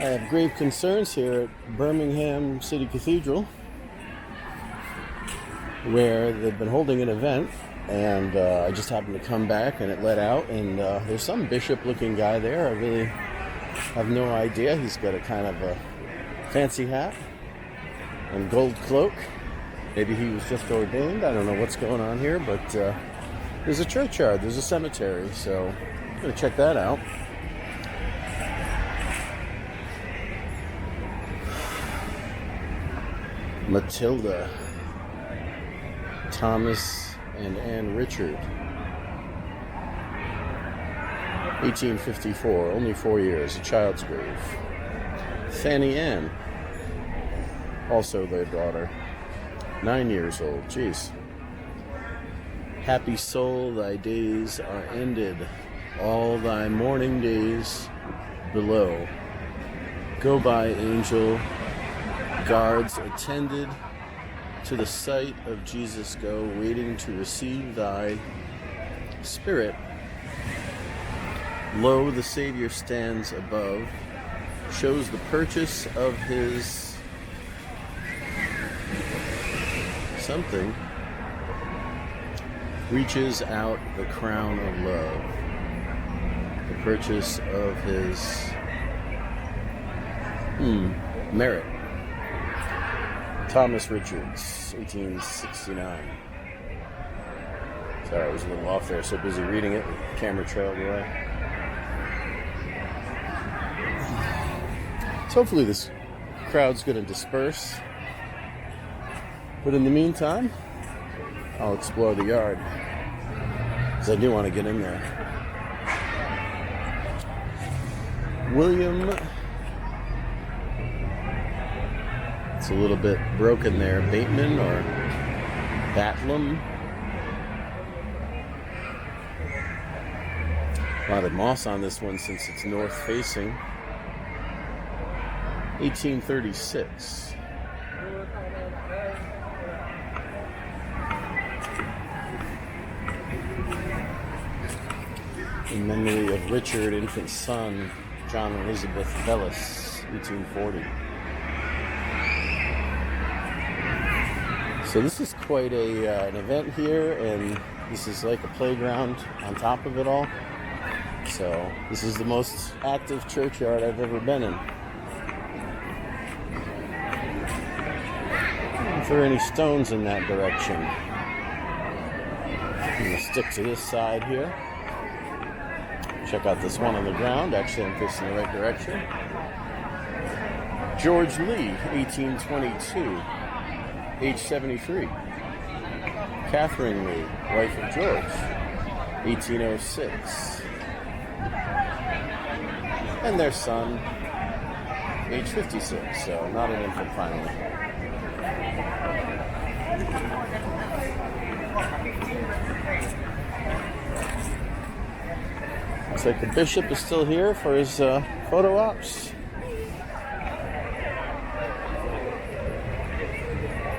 I have grave concerns here at Birmingham City Cathedral, where they've been holding an event, and I just happened to come back and it let out, and there's some bishop-looking guy there. I really have no idea. He's got a kind of a fancy hat and gold cloak. Maybe he was just ordained. I don't know what's going on here, but there's a churchyard, there's a cemetery, so I'm going to check that out. Matilda, Thomas and Anne Richard, 1854, only 4 years, a child's grave. Fanny Ann, also their daughter, 9 years old, jeez. Happy soul, thy days are ended, all thy mourning days below. Go by, angel, guards attended, to the sight of Jesus go, waiting to receive thy spirit. Lo, the Savior stands above, shows the purchase of his something, reaches out the crown of love, the purchase of his merit. Thomas Richards, 1869. Sorry, I was a little off there, so busy reading it, the camera trailed away. So hopefully this crowd's going to disperse. But in the meantime, I'll explore the yard, because I do want to get in there. William, it's a little bit broken there, Bateman or Batlam. A lot of moss on this one since it's north facing. 1836. In memory of Richard, infant son, John and Elizabeth Bellis, 1840. So this is quite an event here, and this is like a playground on top of it all. So this is the most active churchyard I've ever been in. If there are any stones in that direction, I'm going to stick to this side here. Check out this one on the ground. Actually, I'm facing the right direction. George Lee, 1822, age 73. Catherine Lee, wife of George, 1806. And their son, age 56, so not an infant finally. Looks like the bishop is still here for his photo ops. You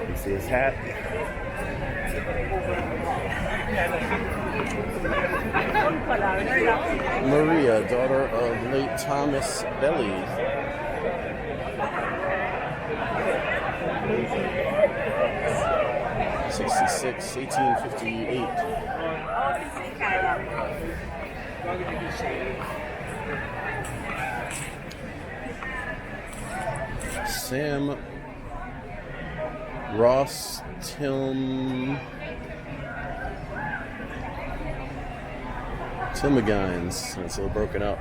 can see his hat. Maria, daughter of late Thomas Belly. '66, 1858. Sam Ross Tilmagines. It's a little broken up.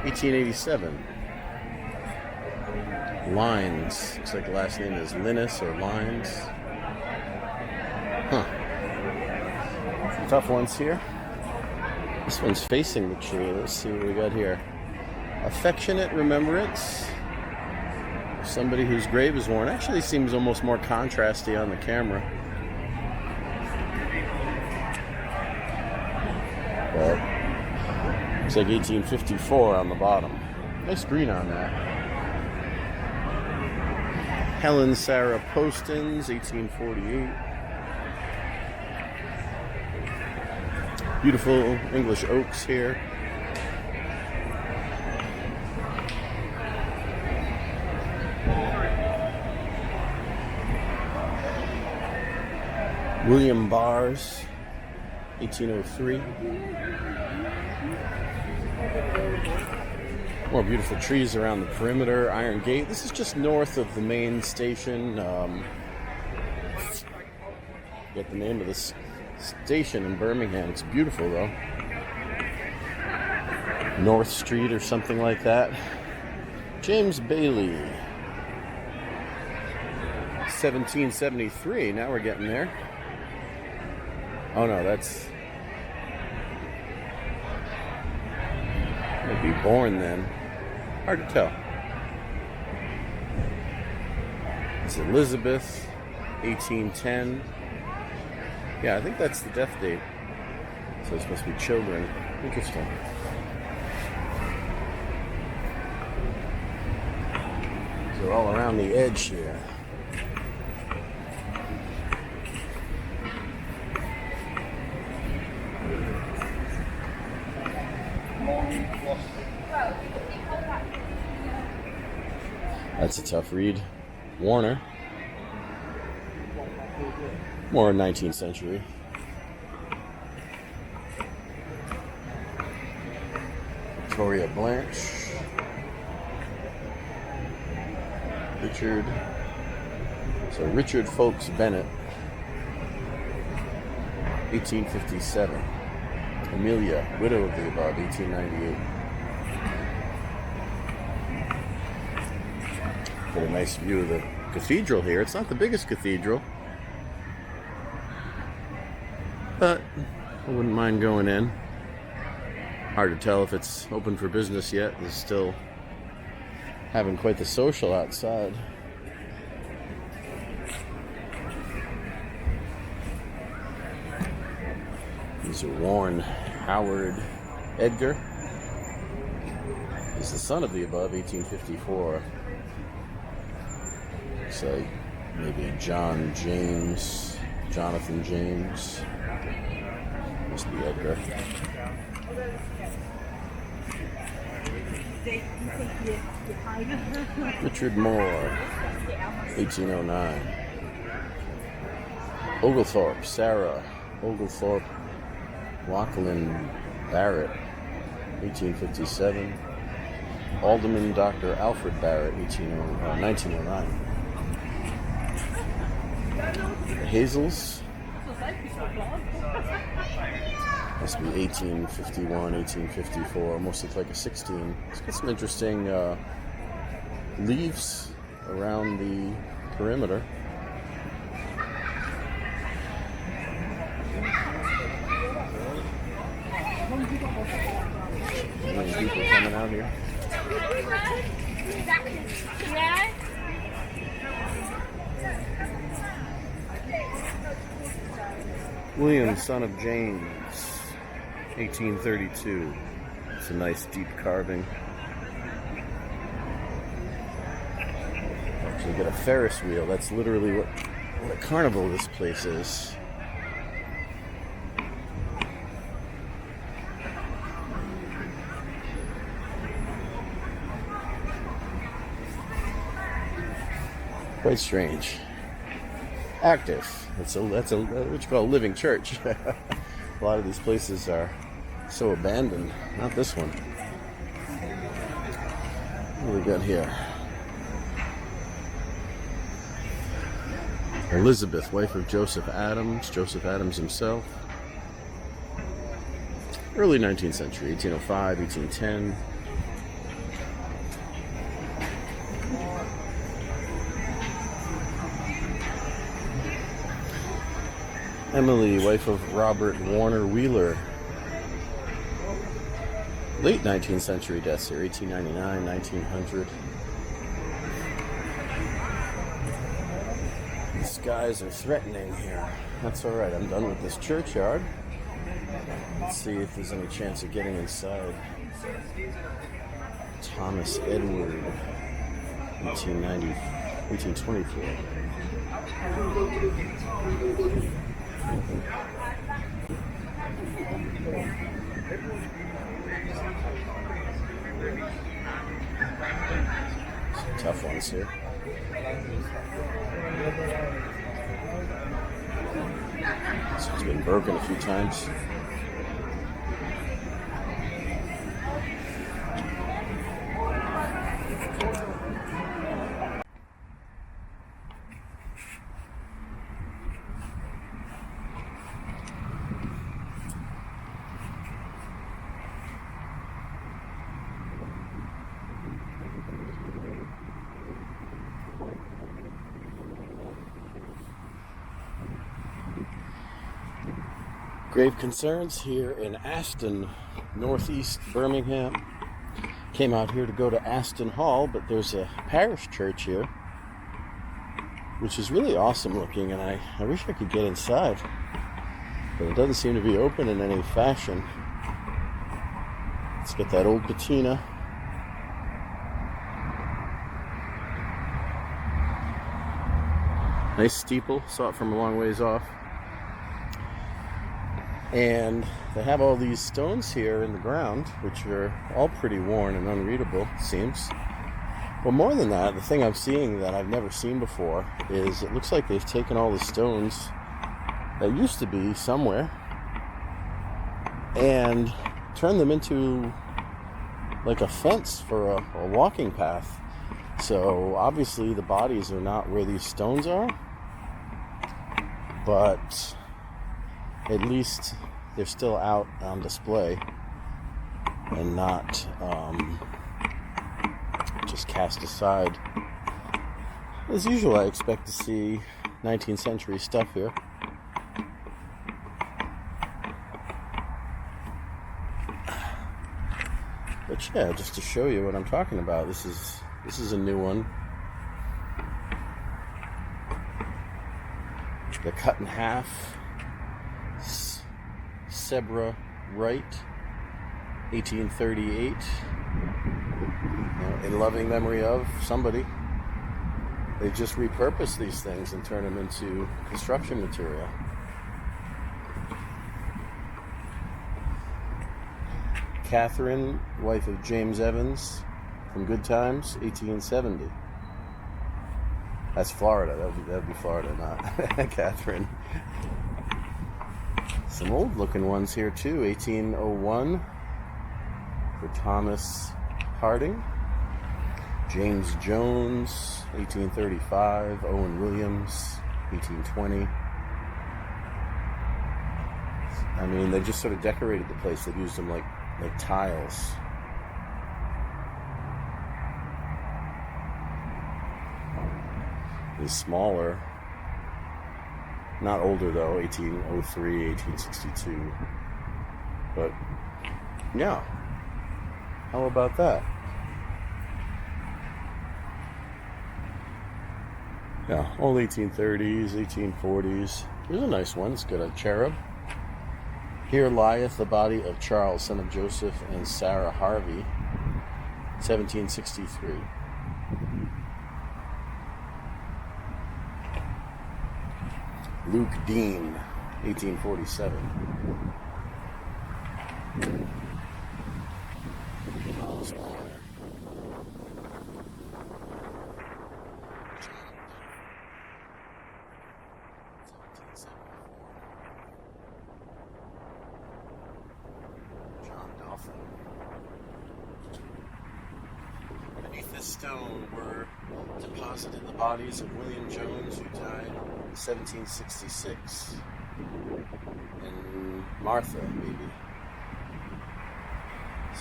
1887. Lines. Looks like the last name is Linus or Lines. Huh. Some tough ones here. This one's facing the tree. Let's see what we got here. Affectionate remembrance. Somebody whose grave is worn. Actually seems almost more contrasty on the camera. But looks like 1854 on the bottom. Nice green on that. Helen Sarah Postins, 1848. Beautiful English oaks here. William Bars, 1803. More beautiful trees around the perimeter. Iron Gate. This is just north of the main station. Get the name of this station in Birmingham. It's beautiful though. North Street or something like that. James Bailey, 1773. Now we're getting there. Oh no, that's maybe born then. Hard to tell. It's Elizabeth, 1810. Yeah, I think that's the death date. So it's supposed to be children. Interesting. So all around the edge here. That's a tough read. Warner. More 19th century. Victoria Blanche. Richard Folks Bennett. 1857. Amelia, widow of the above, 1898. Got a nice view of the cathedral here. It's not the biggest cathedral, but I wouldn't mind going in. Hard to tell if it's open for business yet. It's still having quite the social outside. These are Warren Howard Edgar. He's the son of the above, 1854. Looks like maybe Jonathan James. Must be Edgar. Richard Moore, 1809. Oglethorpe, Sarah Oglethorpe Lachlan Barrett, 1857. Alderman Dr. Alfred Barrett, 1909. The Hazels. Must be 1851, 1854. Almost looks like a 16. It's got some interesting leaves around the perimeter. Many people coming out here. William, son of James, 1832. It's a nice deep carving. Actually got a Ferris wheel. That's literally what a carnival this place is. Quite strange. Active. That's a what you call a living church. A lot of these places are so abandoned. Not this one. What do we got here? Elizabeth, wife of Joseph Adams himself. Early 19th century, 1805, 1810. Emily, wife of Robert Warner Wheeler. Late 19th century deaths here, 1899, 1900. The skies are threatening here. That's alright, I'm done with this churchyard. Let's see if there's any chance of getting inside. Thomas Edward, 1890, 1824. Some tough ones here. This one's been broken a few times. Grave concerns here in Aston, northeast Birmingham. Came out here to go to Aston Hall, but there's a parish church here, which is really awesome looking, and I wish I could get inside, but it doesn't seem to be open in any fashion. Let's get that old patina. Nice steeple, saw it from a long ways off. And they have all these stones here in the ground, which are all pretty worn and unreadable, it seems. But more than that, the thing I'm seeing that I've never seen before is it looks like they've taken all the stones that used to be somewhere and turned them into like a fence for a walking path. So obviously the bodies are not where these stones are, but at least they're still out on display and not just cast aside. As usual, I expect to see 19th century stuff here. But yeah, just to show you what I'm talking about, this is a new one. They're cut in half. Sebra Wright, 1838. In loving memory of somebody. They just repurpose these things and turn them into construction material. Catherine, wife of James Evans, from Good Times, 1870. That's Florida. That'd be Florida, not Catherine. Some old looking ones here too. 1801 for Thomas Harding. James Jones, 1835. Owen Williams, 1820. I mean, they just sort of decorated the place. They used them like tiles. These smaller. Not older though, 1803, 1862. But yeah, how about that? Yeah, all 1830s, 1840s. Here's a nice one. It's got a cherub. Here lieth the body of Charles, son of Joseph and Sarah Harvey, 1763. Luke Dean, 1847. stone were deposited the bodies of William Jones, who died in 1766, and Martha, maybe.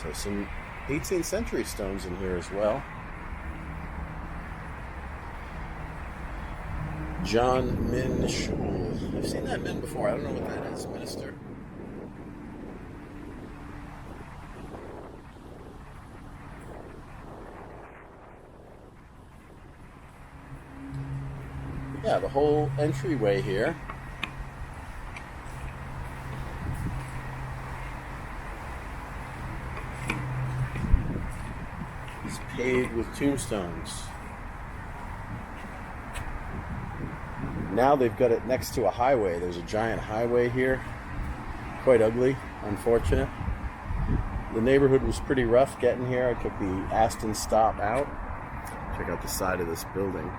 So some 18th century stones in here as well. John Min Shul. I've seen that Min before. I don't know what that is. Minister. Yeah, the whole entryway here is paved with tombstones. Now they've got it next to a highway. There's a giant highway here. Quite ugly, unfortunate. The neighborhood was pretty rough getting here. I took the Aston stop out. Check out the side of this building.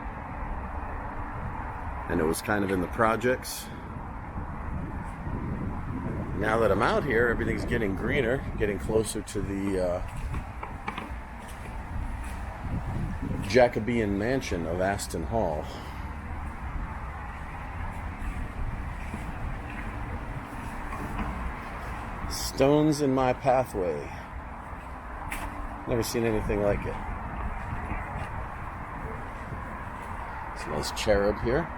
And it was kind of in the projects. Now that I'm out here, everything's getting greener, getting closer to the Jacobean mansion of Aston Hall. Stones in my pathway. Never seen anything like it. It's a nice cherub here.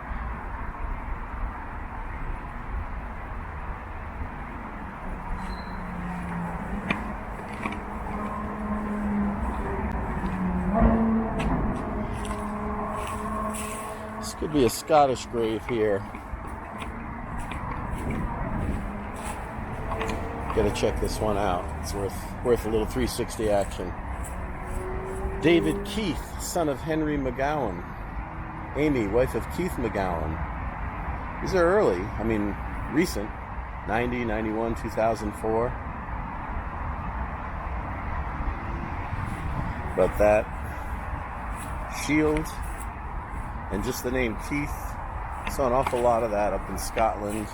This could be a Scottish grave here. Gotta check this one out. It's worth a little 360 action. David Keith, son of Henry McGowan. Amy, wife of Keith McGowan. These are early, recent. 90, 91, 2004. But that shield and just the name Keith, saw an awful lot of that up in Scotland.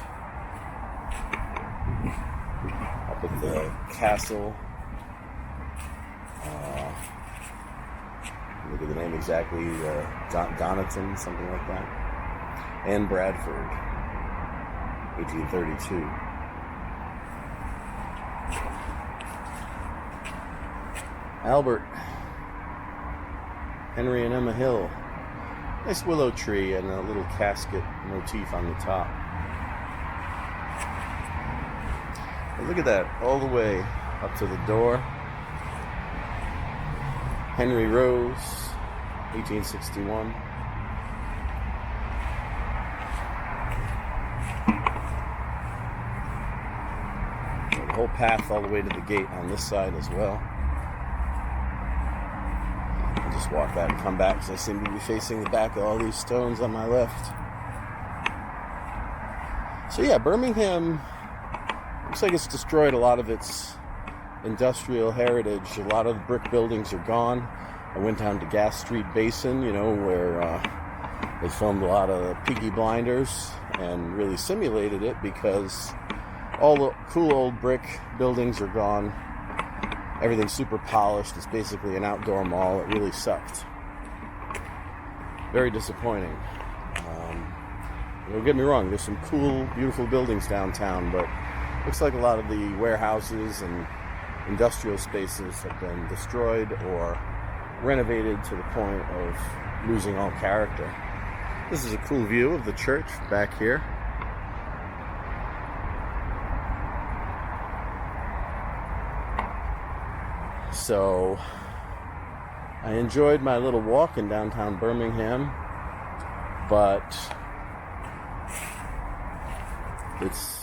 Up at the castle. Look at the name exactly, Donaton, something like that. And Bradford, 1832. Albert, Henry and Emma Hill. Nice willow tree and a little casket motif on the top. But look at that, all the way up to the door. Henry Rose, 1861. The whole path all the way to the gate on this side as well. I'll just walk that and come back because I seem to be facing the back of all these stones on my left. So yeah, Birmingham looks like it's destroyed a lot of its industrial heritage. A lot of the brick buildings are gone. I went down to Gas Street Basin, where they filmed a lot of Peaky Blinders and really simulated it because all the cool old brick buildings are gone. Everything's super polished. It's basically an outdoor mall. It really sucked. Very disappointing. Don't get me wrong, there's some cool, beautiful buildings downtown, but looks like a lot of the warehouses and industrial spaces have been destroyed or renovated to the point of losing all character. This is a cool view of the church back here. So I enjoyed my little walk in downtown Birmingham, but it's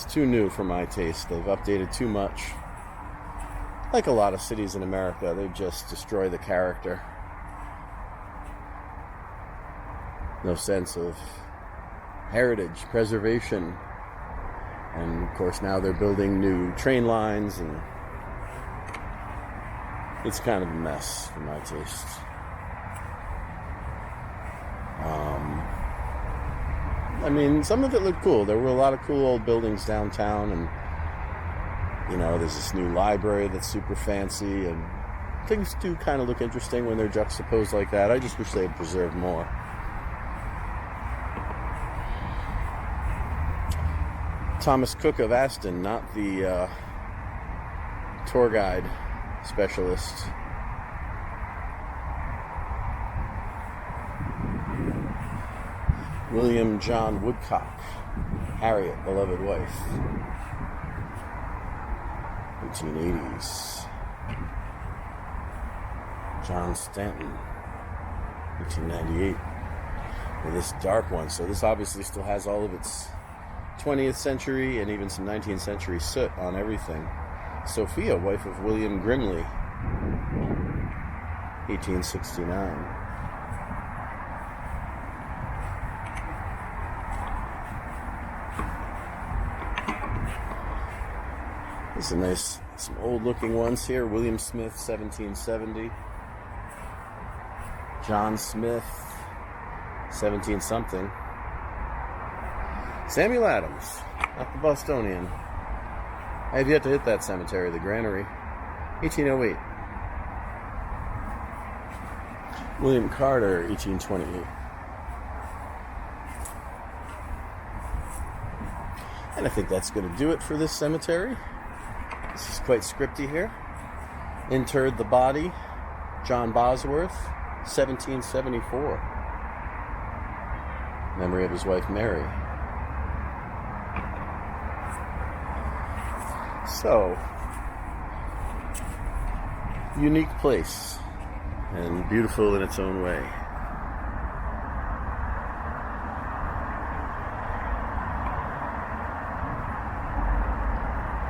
too new for my taste. They've updated too much. Like a lot of cities in America, they just destroy the character. No sense of heritage, preservation. And of course now they're building new train lines, and it's kind of a mess for my taste. Some of it looked cool. There were a lot of cool old buildings downtown, and there's this new library that's super fancy, and things do kind of look interesting when they're juxtaposed like that. I just wish they had preserved more. Thomas Cook of Aston, not the tour guide specialist. William John Woodcock, Harriet, beloved wife. 1880s. John Stanton, 1898. Well, this dark one, so this obviously still has all of its 20th century and even some 19th century soot on everything. Sophia, wife of William Grimley, 1869. There's some old looking ones here. William Smith, 1770. John Smith, 17 something. Samuel Adams, not the Bostonian. I have yet to hit that cemetery, the Granary. 1808. William Carter, 1828. And I think that's going to do it for this cemetery. This is quite scripty here. Interred the body, John Bosworth, 1774. Memory of his wife Mary. So, unique place and beautiful in its own way.